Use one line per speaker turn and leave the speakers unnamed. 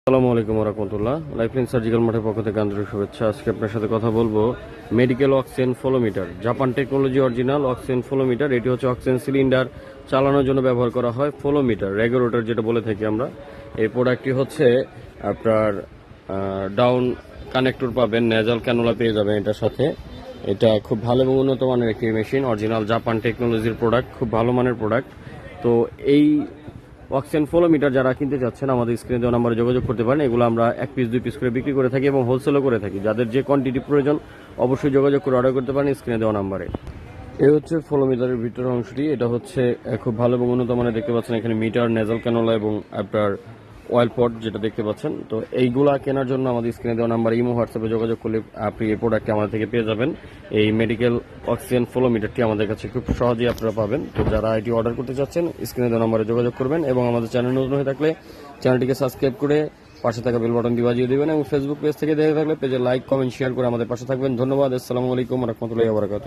আসসালামু আলাইকুম রহমতুল্লাহ। Lifeline surgical মাঠের পক্ষ থেকে আন্তরিক শুভেচ্ছা। আজকে আপনার সাথে কথা বলবো medical oxygen flowmeter, Japan technology original oxygen flowmeter. এটি হচ্ছে অক্সিজেন সিলিন্ডার চালানোর জন্য ব্যবহার করা হয় ফ্লোমিটার, রেগুলেটর যেটা বলে থাকি আমরা। এই প্রোডাক্টটি হচ্ছে আপনার ডাউন কানেক্টর পাবেন, নেজাল ক্যানুলা পেয়ে যাবেন এটার সাথে। এটা খুব ভালো এবং উন্নত মানের একটি মেশিন, অরিজিনাল জাপান টেকনোলজির প্রোডাক্ট, খুব ভালো মানের প্রোডাক্ট। তো এই অক্সিজেন ফ্লোমিটার যারা কিনতে চাচ্ছেন আমাদের স্ক্রিনে দেওয়া নাম্বারে যোগাযোগ করতে পারেন। এগুলো আমরা 1 পিস 2 পিস করে বিক্রি করে থাকি এবং হোলসেলও করে থাকি। যাদের যে কোয়ান্টিটি প্রয়োজন অবশ্যই যোগাযোগ করে অর্ডার করতে পারেন স্ক্রিনে দেওয়া নাম্বারে। এই হচ্ছে ফ্লোমিটারের ভিতরের অংশটি। এটা হচ্ছে খুব ভালো এবং উন্নত মানের, দেখতে পাচ্ছেন এখানে মিটার, নেজাল ক্যানোলা এবং আপনার অয়েল পট যেটা দেখতে পাচ্ছেন। তো এইগুলা কেনার জন্য আমাদের স্ক্রিনে দেওয়া নাম্বার ইমো হোয়াটসঅ্যাপে যোগাযোগ করলে আপনি এই প্রোডাক্টটি আমাদের থেকে পেয়ে যাবেন। এই মেডিকেল অক্সিজেন ফ্লোমিটারটি আমাদের কাছে খুব সহজেই আপনারা পাবেন। তো যারা এটি অর্ডার করতে চাচ্ছেন স্ক্রিনে দেওয়া নাম্বারে যোগাযোগ করবেন এবং আমাদের চ্যানেল নতুন হয়ে থাকলে চ্যানেলটিকে সাবস্ক্রাইব করে পাশে থাকা বেল বাটনটি বাজিয়ে দেবেন এবং ফেসবুক পেজ থেকে দেখে থাকলে পেজে লাইক, কমেন্ট, শেয়ার করে আমাদের পাশে থাকবেন। ধন্যবাদ। আসসালামু আলাইকুম রহমতুল্লাহি ওয়া বারাকাতুহু।